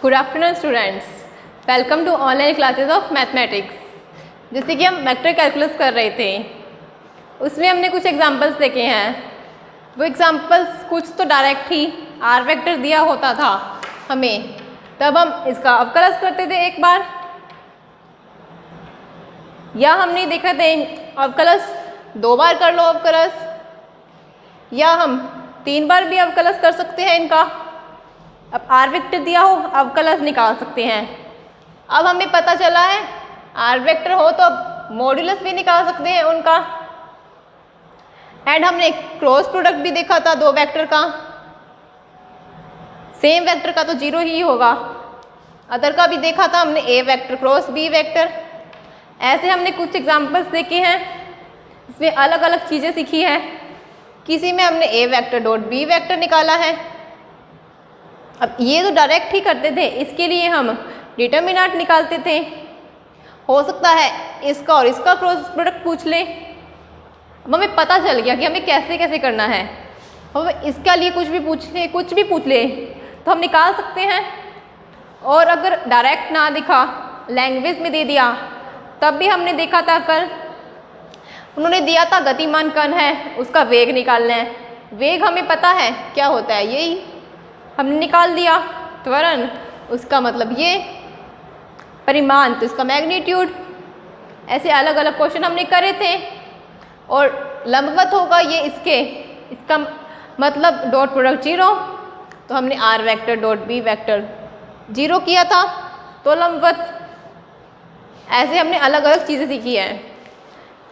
Good afternoon students, welcome to online classes of mathematics. जैसे कि हम वेक्टर कैलकुलस कर रहे थे, उसमें हमने कुछ एग्जांपल्स देखे हैं। वो एग्जांपल्स कुछ तो डायरेक्ट ही आर वेक्टर दिया होता था हमें, तब हम इसका अवकलज करते थे एक बार, या हमने देखा थे अवकलज 2 बार कर लो अवकलज, या हम 3 बार भी अवकलज कर सकते हैं इनका। अब आर वेक्टर दिया हो, अवकलज निकाल सकते हैं। अब हमें पता चला है आर वेक्टर हो तो अब मॉड्यूलस भी निकाल सकते हैं उनका। एंड हमने क्रॉस प्रोडक्ट भी देखा था 2 वेक्टर का, सेम वेक्टर का तो 0 ही होगा। अदर का भी देखा था हमने, ए वेक्टर क्रॉस बी वेक्टर। ऐसे हमने कुछ एग्जांपल्स देखे हैं, इसमें अलग अलग चीज़ें सीखी हैं। किसी में हमने ए वेक्टर डॉट बी वेक्टर निकाला है। अब ये तो डायरेक्ट ही करते थे, इसके लिए हम डिटर्मिनेंट निकालते थे। हो सकता है इसका और इसका क्रॉस प्रोडक्ट पूछ ले। अब हमें पता चल गया कि हमें कैसे कैसे करना है। अब इसका लिए कुछ भी पूछ ले तो हम निकाल सकते हैं। और अगर डायरेक्ट ना दिखा, लैंग्वेज में दे दिया, तब भी हमने देखा था कल, उन्होंने दिया था गतिमान कण है, उसका वेग निकालना है। वेग हमें पता है क्या होता है, यही हमने निकाल दिया। त्वरण उसका मतलब ये, परिमाण तो इसका मैग्नीट्यूड। ऐसे अलग अलग क्वेश्चन हमने करे थे। और लंबवत होगा ये इसका मतलब डॉट प्रोडक्ट 0, तो हमने r vector dot b vector 0 किया था, तो लंबवत। ऐसे हमने अलग अलग चीज़ें सीखी हैं।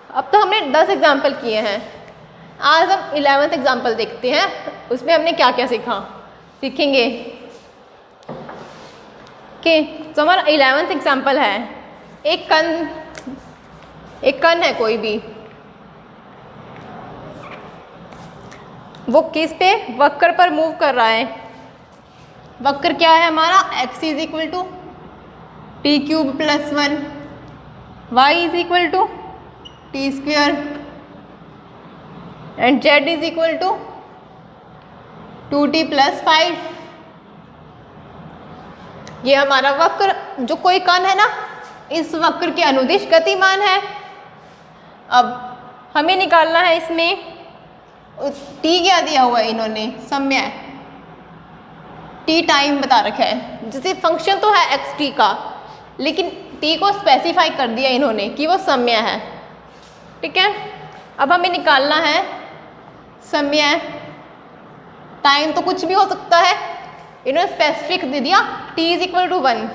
अब तो हमने 10 एग्जाम्पल किए हैं, आज हम 11th एग्जाम्पल देखते हैं। उसमें हमने क्या क्या सीखेंगे कि तो हमारा 11th एग्जाम्पल है, एक कण है कोई भी, वो किस पे वक्र पर मूव कर रहा है। वक्र क्या है हमारा, x is equal to t cube plus 1, y is equal to t square and z is equal to 2t plus 5। ये हमारा वक्र, जो कोई कण है ना, इस वक्र के अनुदिश गतिमान है। अब हमें निकालना है इसमें t क्या दिया हुआ है इन्होंने, समय t टाइम बता रखा है। जैसे फंक्शन तो है xt का, लेकिन t को स्पेसिफाई कर दिया इन्होंने कि वो समय है। ठीक है, अब हमें निकालना है समय। टाइम तो कुछ भी हो सकता है, इन्होंने स्पेसिफिक दे दिया t इज इक्वल टू 1।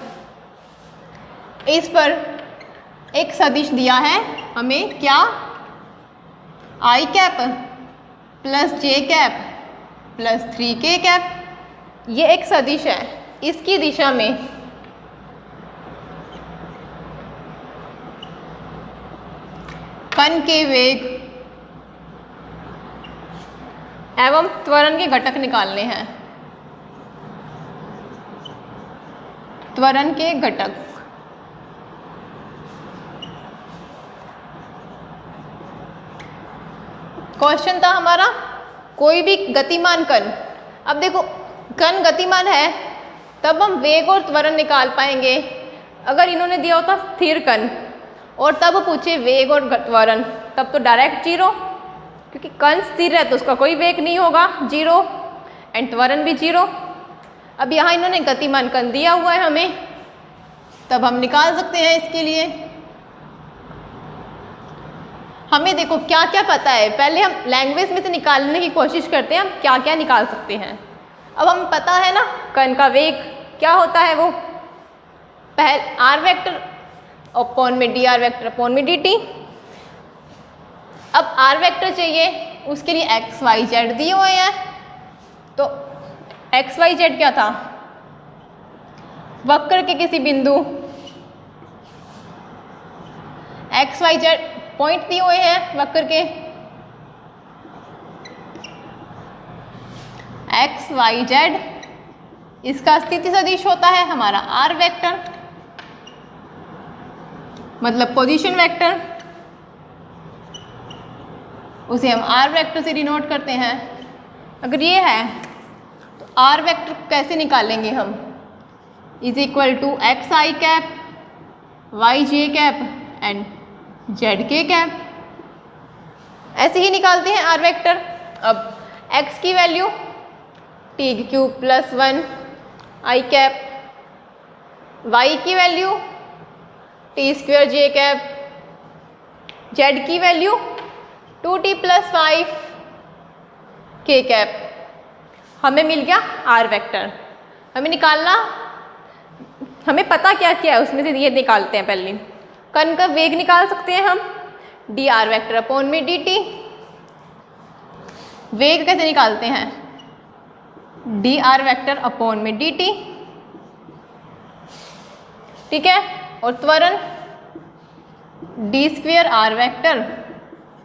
इस पर एक सदिश दिया है हमें, क्या, i cap plus j cap plus 3k cap. ये एक सदिश है, इसकी दिशा में कण के वेग एवं त्वरण के घटक निकालने हैं। त्वरण के घटक, क्वेश्चन था हमारा कोई भी गतिमान कण। अब देखो, कण गतिमान है तब हम वेग और त्वरण निकाल पाएंगे। अगर इन्होंने दिया होता स्थिर कण और तब पूछे वेग और त्वरण, तब तो डायरेक्ट 0, क्योंकि कण स्थिर है तो उसका कोई वेग नहीं होगा, 0, एंड त्वरण भी 0। अब यहाँ इन्होंने गतिमान कण दिया हुआ है हमें, तब हम निकाल सकते हैं इसके लिए। हमें देखो क्या क्या पता है, पहले हम लैंग्वेज में से निकालने की कोशिश करते हैं हम क्या क्या निकाल सकते हैं। अब हमें पता है ना कण का वेग क्या होता है, वो पहले आर वेक्टर अपॉन में डी आर वेक्टर अपॉन में डी टी। अब आर वेक्टर चाहिए, उसके लिए एक्स वाई जेड दिए हुए हैं। तो एक्स वाई जेड क्या था, वक्र के किसी बिंदु एक्स वाई जेड पॉइंट दिए हुए हैं वक्र के, एक्स वाई जेड, इसका स्थिति सदिश होता है हमारा आर वेक्टर, मतलब पोजीशन वेक्टर। उसे हम आर वेक्टर से डिनोट करते हैं। अगर ये है तो आर वेक्टर कैसे निकालेंगे हम, is equal to x i cap, y j cap and z k cap. ऐसे ही निकालते हैं आर वेक्टर। अब x की value t cube plus 1 i cap, y की value t square j cap, z की value 2t plus 5 k cap. हमें मिल गया आर वेक्टर। हमें निकालना, हमें पता क्या क्या है उसमें से ये निकालते हैं। पहले कण का वेग निकाल सकते हैं हम, डी आर वेक्टर अपॉन में डी टी। वेग कैसे निकालते हैं, डी आर वेक्टर अपॉन में डी टी, ठीक है। और त्वरण D square R vector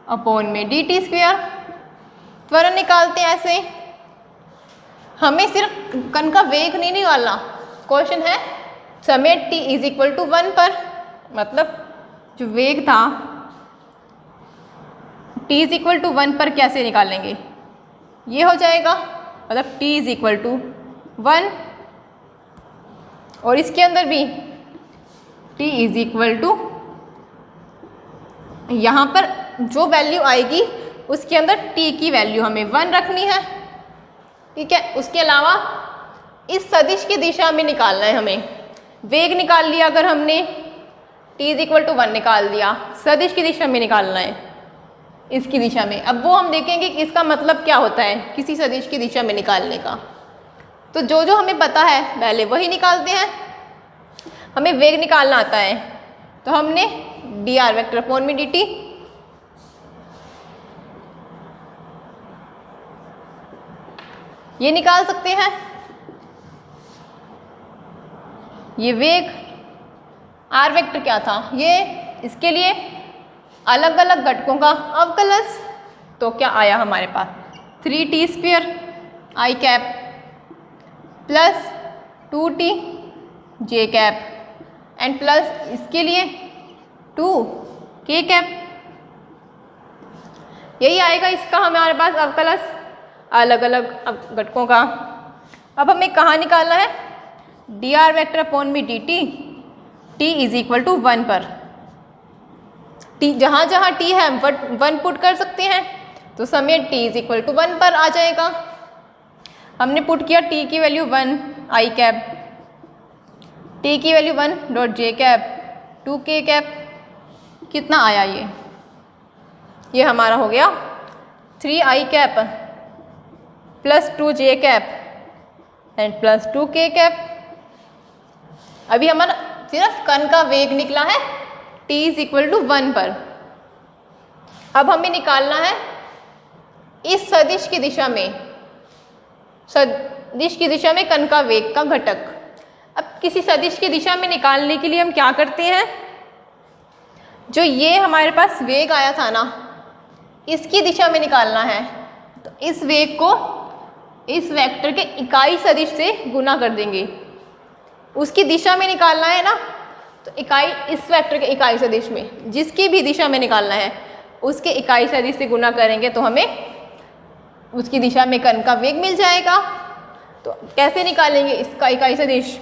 upon में डी टी स्क्वेयर। त्वरण निकालते हैं ऐसे। हमें सिर्फ कण का वेग नहीं निकालना, क्वेश्चन है समय t इज इक्वल टू 1 पर, मतलब जो वेग था t इज इक्वल टू 1 पर कैसे निकालेंगे, ये हो जाएगा, मतलब t इज इक्वल टू 1 और इसके अंदर भी t इज इक्वल टू, यहाँ पर जो वैल्यू आएगी उसके अंदर t की वैल्यू हमें 1 रखनी है, ठीक है। उसके अलावा इस सदिश की दिशा में निकालना है हमें। वेग निकाल लिया अगर हमने, t इज इक्वल टू 1 निकाल दिया, सदिश की दिशा में निकालना है, इसकी दिशा में। अब वो हम देखेंगे कि इसका मतलब क्या होता है किसी सदिश की दिशा में निकालने का। तो जो जो हमें पता है पहले वही निकालते हैं। हमें वेग निकालना आता है तो हमने डी आर वेक्टर अपॉन में डी टी, ये निकाल सकते हैं। ये वेग, आर वेक्टर क्या था, ये इसके लिए अलग अलग घटकों का अवकलज, तो क्या आया हमारे पास 3t square I cap plus 2t J cap and plus इसके लिए 2 के कैप। यही आएगा इसका हमारे पास अवकलज अलग अलग घटकों का। अब हमें कहाँ निकालना है, डी आर वेक्टर अपॉन में D t, t is equal to 1 पर। टी जहाँ जहाँ टी है हम 1 पुट कर सकते हैं, तो समय टी इज इक्वल टू 1 पर आ जाएगा। हमने पुट किया टी की वैल्यू 1 आई कैप, टी की value 1 dot J cap 2 K cap. कितना आया ये हमारा हो गया 3 I cap plus 2 J cap and plus 2 K cap. अभी हमारा सिर्फ कण का वेग निकला है t इज इक्वल टू 1 पर। अब हमें निकालना है इस सदिश की दिशा में, सदिश की दिशा में कण का वेग का घटक। अब किसी सदिश की दिशा में निकालने के लिए हम क्या करते हैं, जो ये हमारे पास वेग आया था ना, इसकी दिशा में निकालना है। तो इस वेग को इस वेक्टर के इकाई सदिश से गुना कर देंगे। उसकी दिशा में निकालना है ना, तो इकाई इस वेक्टर के इकाई सदिश में, जिसकी भी दिशा में निकालना है उसके इकाई सदिश से गुना करेंगे तो हमें उसकी दिशा में कण का वेग मिल जाएगा। तो कैसे निकालेंगे इसका इकाई सदिश,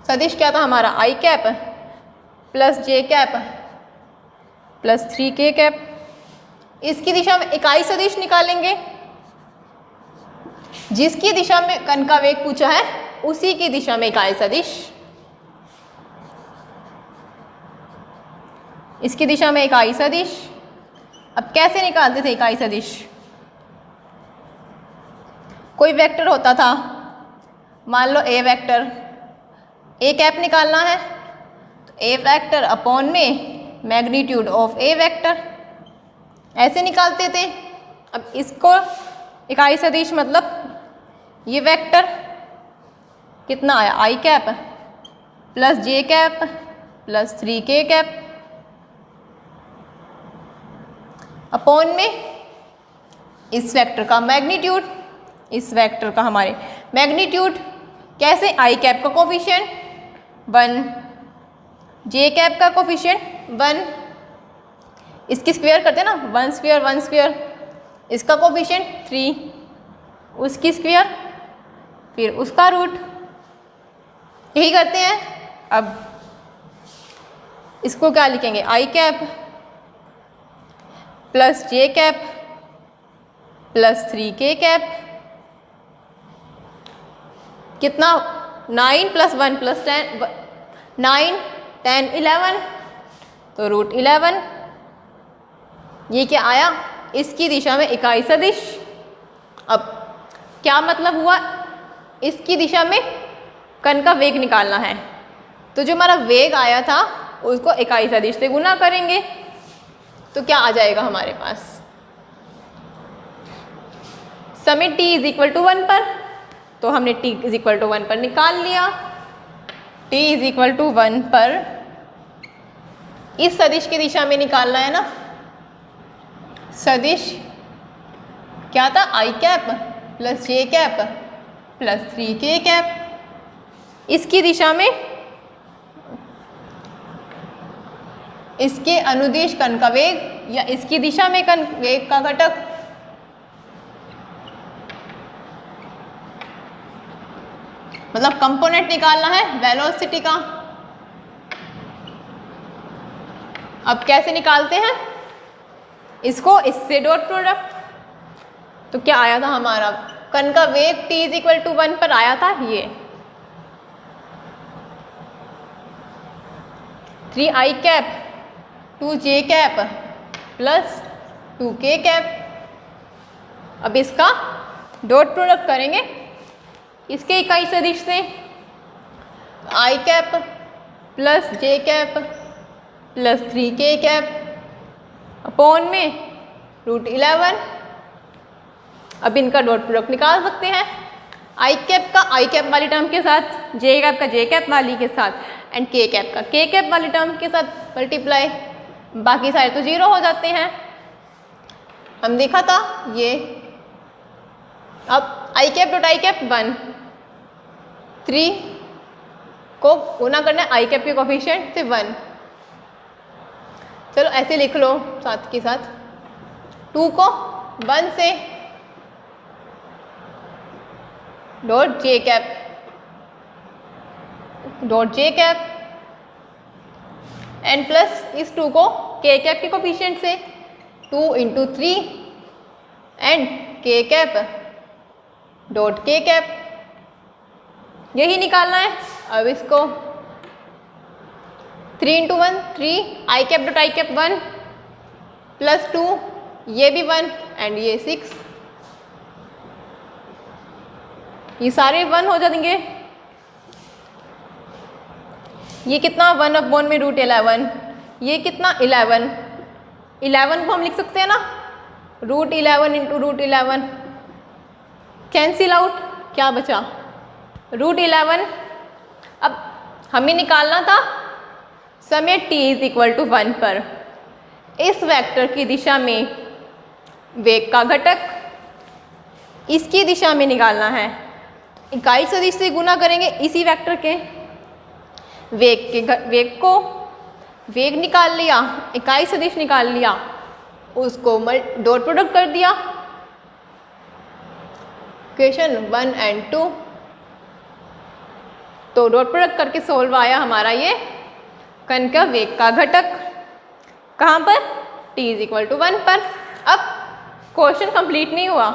सदिश क्या था हमारा आई cap plus J cap plus 3 के कैप। इसकी दिशा में इकाई सदिश निकालेंगे, जिसकी दिशा में कण का वेग पूछा है उसी की दिशा में इकाई सदिश। इसकी दिशा में इकाई सदिश। अब कैसे निकालते थे इकाई सदिश, कोई वेक्टर होता था, मान लो ए वेक्टर, ए कैप निकालना है तो ए वेक्टर अपॉन में मैग्नीट्यूड ऑफ ए वेक्टर, ऐसे निकालते थे। अब इसको इकाई सदिश मतलब ये वेक्टर कितना आया आई cap plus J cap plus 3 के कैप अपॉन में इस वेक्टर का मैग्नीट्यूड, इस वेक्टर का हमारे मैग्नीट्यूड कैसे, आई कैप का कोफिशिएंट 1, जे कैप का कोफिशिएंट 1, इसकी स्क्वायर करते हैं ना 1 स्क्वायर 1 स्क्वायर, इसका कोफिशिएंट 3, उसकी स्क्वायर, फिर उसका रूट, यही करते हैं। अब इसको क्या लिखेंगे, आई cap plus J cap plus 3k cap, कितना 9 + 1 + 10, 9 10 11, तो रूट 11। ये क्या आया, इसकी दिशा में इकाई सदिश। अब क्या मतलब हुआ, इसकी दिशा में कण का वेग निकालना है, तो जो हमारा वेग आया था उसको इकाई सदिश से गुना करेंगे, तो क्या आ जाएगा हमारे पास, समय t = 1 पर, तो हमने t = 1 पर निकाल लिया। t = 1 पर इस सदिश की दिशा में निकालना है ना, सदिश क्या था, आई cap plus J cap plus 3k cap, इसकी दिशा में इसके अनुदिश कण का वेग या इसकी दिशा में कण वेग का घटक, मतलब कंपोनेंट निकालना है वेलोसिटी का। अब कैसे निकालते हैं इसको, इससे डॉट प्रोडक्ट। तो क्या आया था हमारा, कण का वेग t = 1 पर आया था ये 3i cap 2j cap plus 2k cap. अब इसका डॉट प्रोडक्ट करेंगे इसके इकाई सदिश से, I cap plus J cap plus 3k cap upon में रूट 11। अब इनका डॉट प्रोडक्ट निकाल सकते हैं, आई कैप का आई कैप वाली टर्म के साथ, जे कैप का जे कैप वाली के साथ, एंड के कैप का के कैप वाली टर्म के साथ मल्टीप्लाई, बाकी सारे तो 0 हो जाते हैं। हम देखा था ये। अब आई कैप डॉट आई कैप 1, 3 को गुना करना है आई कैप के कोफिशिएंट से 1। चलो ऐसे लिख लो साथ के साथ, 2 को 1 से dot J cap and plus इस 2 को के कैप के कोफिशिएंट से 2 × 3 एंड के कैप डॉट के कैप, यही निकालना है। अब इसको 3 × 1 3, I cap dot I cap 1 plus 2, ये भी 1 एंड ये 6, ये सारे 1 हो जाएंगे। ये कितना 1 में रूट 11, ये कितना 11, 11 को हम लिख सकते हैं ना रूट 11 × रूट 11, कैंसिल आउट, क्या बचा रूट 11। अब हमें निकालना था समय t = 1 पर इस वेक्टर की दिशा में वेग का घटक, इसकी दिशा में निकालना है, इकाई सदिश से गुना करेंगे इसी वेक्टर के वेग को, वेग निकाल लिया, इकाई सदिश निकाल लिया, उसको डॉट प्रोडक्ट कर दिया, इक्वेशन 1 और 2। तो डॉट प्रोडक्ट करके सोल्व आया हमारा ये कण का वेग का घटक, कहाँ पर, t = 1 पर। अब क्वेश्चन कंप्लीट नहीं हुआ,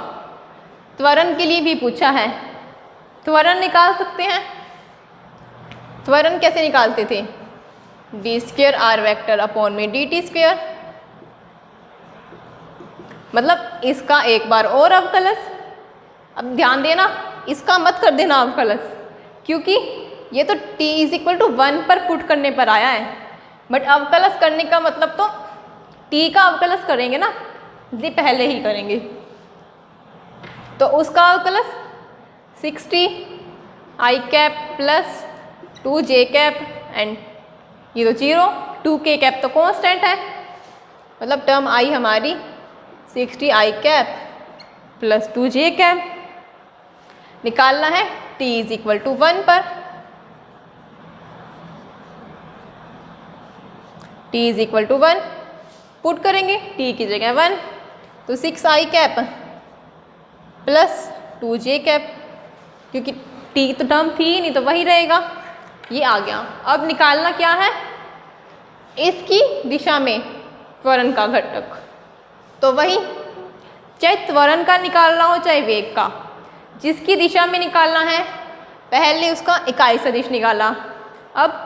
त्वरण के लिए भी पूछा है, त्वरण निकाल सकते हैं। त्वरण कैसे निकालते थे, d² r वेक्टर अपॉन में dt², मतलब इसका एक बार और अवकलज। अब ध्यान देना, इसका मत कर देना अवकलज, क्योंकि ये तो t = 1 पर पुट करने पर आया है, बट अवकलज करने का मतलब तो t का अवकलज करेंगे ना, ये पहले ही करेंगे। तो उसका अवकलज 60 I cap plus 2j cap and ये तो 0, 2k कैप तो कांस्टेंट है, मतलब टर्म आई हमारी 60 I cap plus 2j cap. निकालना है t = 1 पर, t = 1 पुट करेंगे t की जगह 1, तो 6 आई कैप प्लस 2j कैप, क्योंकि t तो टर्म थी ही नहीं तो वही रहेगा, ये आ गया। अब निकालना क्या है, इसकी दिशा में त्वरण का घटक, तो वही चाहे त्वरण का निकालना हो चाहे वेग का, जिसकी दिशा में निकालना है पहले उसका इकाई सदिश निकाला। अब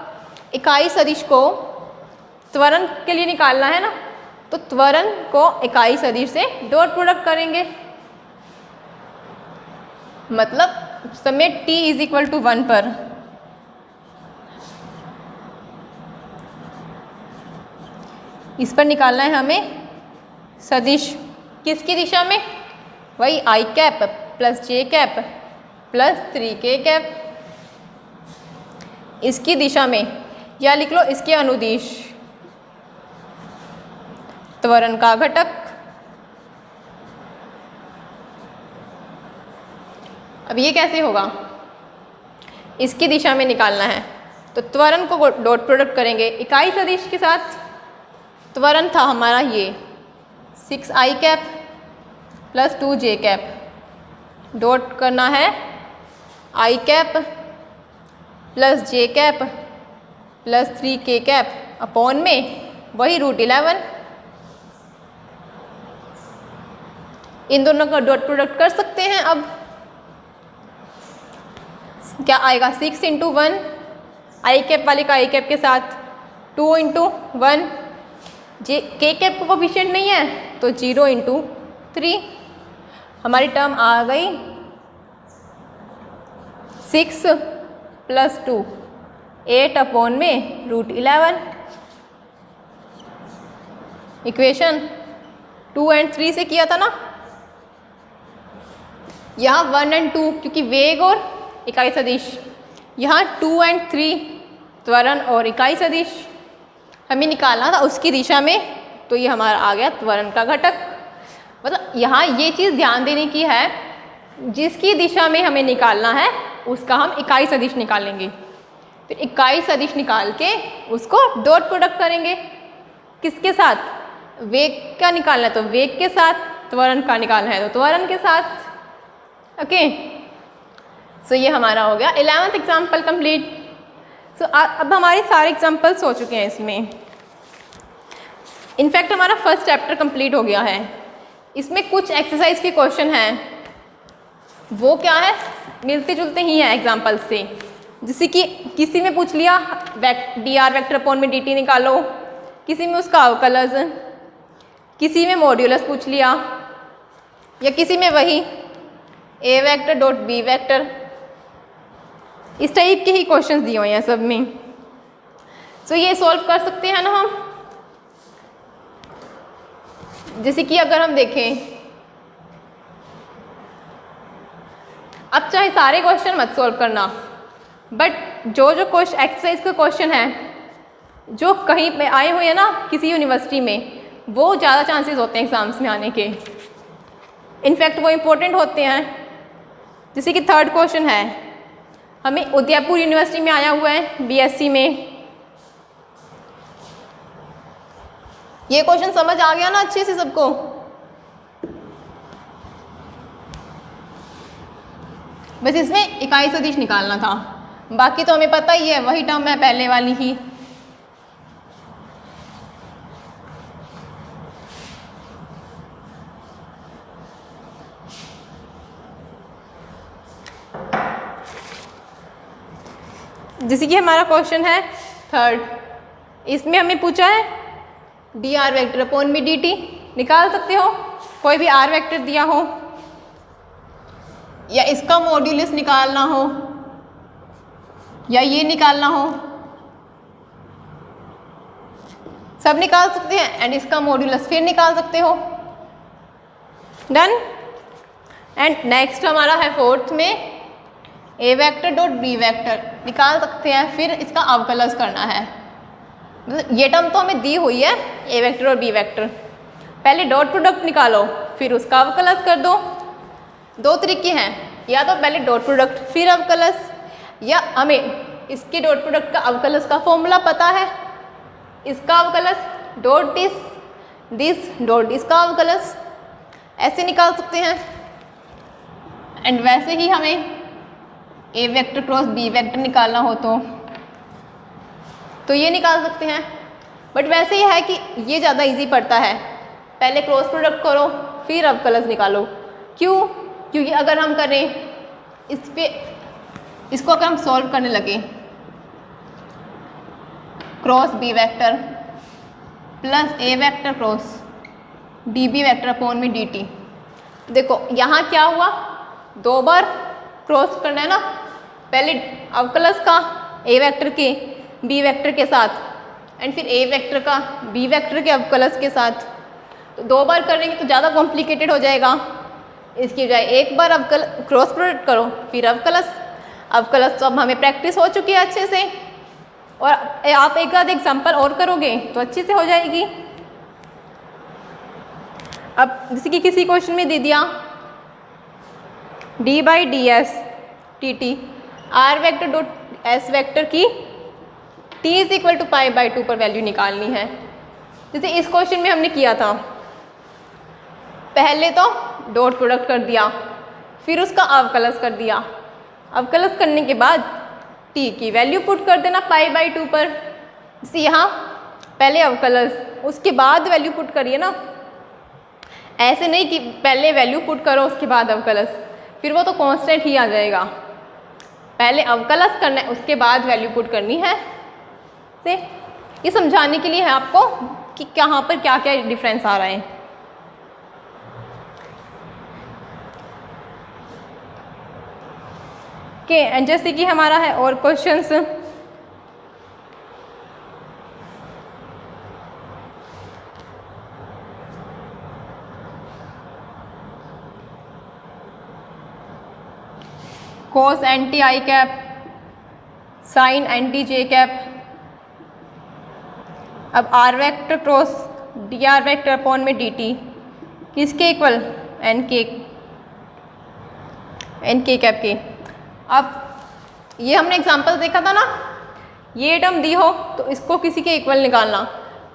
इकाई सदिश को त्वरण के लिए निकालना है ना, तो त्वरण को इकाई सदिश से डॉट प्रोडक्ट करेंगे, मतलब समय t = 1 पर इस पर निकालना है हमें सदिश, किसकी दिशा में, वही i cap plus j cap plus 3k cap, इसकी दिशा में, या लिख लो इसके अनुदिश त्वरण का घटक। अब ये कैसे होगा, इसकी दिशा में निकालना है तो त्वरण को डॉट प्रोडक्ट करेंगे इकाई सदिश के साथ। त्वरण था हमारा ये 6i cap plus 2j cap, dot करना है i cap plus j cap plus 3k cap upon में वही √11। इन दोनों का डॉट प्रोडक्ट कर सकते हैं। अब क्या आएगा, 6 × 1 i कैप वाले का i कैप के साथ 2 × 1, j k कैप को कोफिशिएंट नहीं है तो 0 × 3, हमारी टर्म आ गई 6 + 2 8 अपॉन में √11। इक्वेशन 2 और 3 से किया था ना, यहाँ 1 और 2 क्योंकि वेग और इकाई सदिश, यहाँ 2 और 3 त्वरण और इकाई सदिश हमें निकालना था उसकी दिशा में, तो ये हमारा आ गया त्वरण का घटक। मतलब यहाँ ये चीज़ ध्यान देने की है, जिसकी दिशा में हमें निकालना है उसका हम इकाई सदिश निकालेंगे, फिर इकाई सदिश निकाल के उसको डॉट प्रोडक्ट करेंगे, किसके साथ, वेग का निकालना है तो वेग के साथ, त्वरण का निकालना है तो त्वरण के साथ। ओके, सो ये हमारा हो गया 11th एग्जाम्पल कंप्लीट। सो अब हमारे सारे एग्जाम्पल्स हो चुके हैं इसमें, इनफैक्ट हमारा फर्स्ट चैप्टर कंप्लीट हो गया है। इसमें कुछ एक्सरसाइज के क्वेश्चन हैं, वो क्या है, मिलते जुलते ही हैं एग्जाम्पल से। जैसे कि किसी में पूछ लिया dr वेक्टर अपॉन में dt निकालो, किसी में उसका अवकलज, किसी में मॉड्यूलस पूछ लिया, या किसी में वही a vector dot b vector, इस टाइप के ही क्वेश्चंस दिए हुए हैं सब में। सो ये सॉल्व कर सकते हैं ना हम। जैसे कि अगर हम देखें, अब चाहे सारे क्वेश्चन मत सॉल्व करना, बट जो जो क्वेश्चन एक्सरसाइज का क्वेश्चन है जो कहीं पे आए हुए हैं ना किसी यूनिवर्सिटी में, वो ज़्यादा चांसेस होते हैं एग्जाम्स में आने के, इनफैक्ट वो इम्पोर्टेंट होते हैं। जैसे कि थर्ड क्वेश्चन है, हमें उदयपुर यूनिवर्सिटी में आया हुआ है बीएससी में। ये क्वेश्चन समझ आ गया ना अच्छे से सबको? बस इसमें इकाई सदिश निकालना था, बाकी तो हमें पता ही है, वही टर्म है पहले वाली ही। जैसे कि हमारा क्वेश्चन है थर्ड, इसमें हमें पूछा है dr वेक्टर अपॉन में dt निकाल सकते हो, कोई भी r वेक्टर दिया हो या इसका मॉड्यूलस निकालना हो या ये निकालना हो, सब निकाल सकते हैं, एंड इसका मॉड्यूलस फिर निकाल सकते हो। डन। एंड नेक्स्ट हमारा है फोर्थ में a vector dot b vector निकाल सकते हैं, फिर इसका अवकलज करना है। मतलब ये टर्म तो हमें दी हुई है a वेक्टर और b वेक्टर, पहले डॉट प्रोडक्ट निकालो फिर उसका अवकलज कर दो। दो तरीके हैं, या तो पहले डॉट प्रोडक्ट फिर अवकलज, या हमें इसके डॉट प्रोडक्ट का अवकलज का फॉर्मूला पता है, इसका अवकलज डॉट दिस डॉट इसका अवकलज, ऐसे निकाल सकते हैं। एंड वैसे ही हमें ए वेक्टर क्रॉस बी वेक्टर निकालना हो तो ये निकाल सकते हैं। बट वैसे ही है कि ये ज़्यादा इजी पड़ता है, पहले क्रॉस प्रोडक्ट करो फिर अवकलज निकालो। क्यों? क्योंकि अगर हम करें इसको अगर हम सॉल्व करने लगे, cross B vector plus A vector cross D B vector upon में डी टी, देखो यहाँ क्या हुआ, 2 बार क्रॉस करना है ना, पहले अवकलज का ए वेक्टर के बी वेक्टर के साथ एंड फिर ए वेक्टर का बी वेक्टर के अवकलज के साथ, तो 2 बार करेंगे तो ज़्यादा कॉम्प्लिकेटेड हो जाएगा। इसकी बजाय एक बार अवकल क्रॉस प्रोडक्ट करो फिर अवकलज तो अब हमें प्रैक्टिस हो चुकी है अच्छे से, और आप एक आध एग्जाम्पल और करोगे तो अच्छे से हो जाएगी। अब जैसे कि किसी क्वेश्चन में दे दिया D by D S T T R vector dot S vector की T is equal to pi by 2 पर वैल्यू निकालनी है। जैसे इस क्वेश्चन में हमने किया था, पहले तो डॉट प्रोडक्ट कर दिया फिर उसका अवकलज कर दिया, अवकलज करने के बाद टी की वैल्यू पुट कर देना पाई बाई 2 पर। जैसे यहाँ पहले अवकलज उसके बाद वैल्यू पुट करिए ना, ऐसे नहीं कि पहले वैल्यू पुट करो उसके बाद अवकलज, फिर वो तो कांस्टेंट ही आ जाएगा। पहले अवकलज करना है उसके बाद वैल्यू पुट करनी है। से ये समझाने के लिए है आपको कि कहाँ पर क्या क्या डिफरेंस आ रहा है। ओके, एंड जैसे कि हमारा है और क्वेश्चंस, cos एंटी आई कैप साइन एंटी जे कैप, अब r vector cross d r vector upon में डी टी किसके इक्वल, एन के कैप के। अब ये हमने एग्जांपल देखा था ना, ये टर्म दी हो तो इसको किसी के इक्वल निकालना,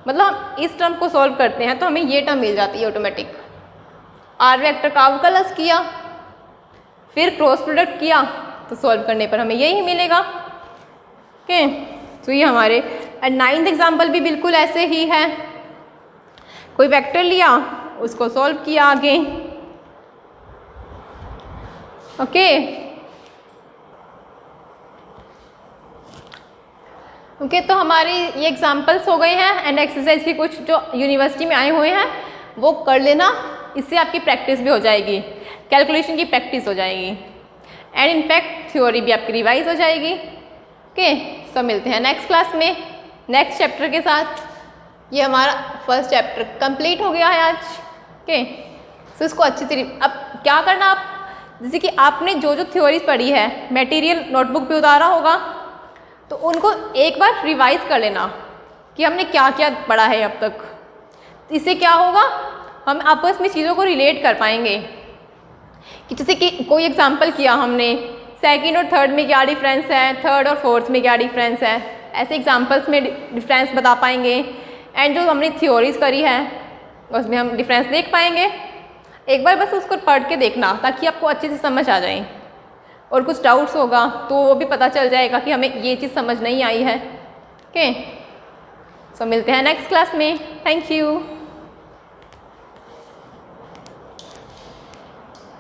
मतलब हम इस टर्म को सॉल्व करते हैं तो हमें ये टर्म मिल जाती है ऑटोमेटिक। आर वेक्टर का अवकलज किया फिर क्रॉस प्रोडक्ट किया तो सॉल्व करने पर हमें यही मिलेगा। ओके, तो ये हमारे 9th एग्जाम्पल भी बिल्कुल ऐसे ही है, कोई वेक्टर लिया उसको सॉल्व किया आगे। ओके, तो हमारी ये एग्जाम्पल्स हो गए हैं एंड एक्सरसाइज की कुछ जो यूनिवर्सिटी में आए हुए हैं वो कर लेना, इससे आपकी प्रैक्टिस भी हो जाएगी, कैलकुलेशन की प्रैक्टिस हो जाएगी एंड इनफैक्ट थ्योरी भी आपकी रिवाइज हो जाएगी। ओके, सब मिलते हैं नेक्स्ट क्लास में नेक्स्ट चैप्टर के साथ। ये हमारा फर्स्ट चैप्टर कंप्लीट हो गया है आज। ओके, तो इसको अच्छे से अब क्या करना, आप जैसे कि आपने जो जो थ्योरीज पढ़ी है मटेरियल नोटबुक पे उतारा होगा तो उनको एक बार रिवाइज कर लेना कि हमने क्या क्या पढ़ा है अब तक। इससे क्या होगा, हम आपस में चीज़ों को रिलेट कर पाएंगे कि जैसे कि कोई एग्जांपल किया हमने, सेकंड और थर्ड में क्या डिफरेंस है, थर्ड और फोर्थ में क्या डिफरेंस है, ऐसे एग्जांपल्स में डिफरेंस बता पाएंगे एंड जो हमने थ्योरीज करी है उसमें हम डिफरेंस देख पाएंगे। एक बार बस उसको पढ़ के देखना ताकि आपको अच्छे से समझ आ जाए, और कुछ डाउट्स होगा तो वो भी पता चल जाएगा कि हमें ये चीज़ समझ नहीं आई है। ओके, सो मिलते हैं नेक्स्ट क्लास में। Thank you.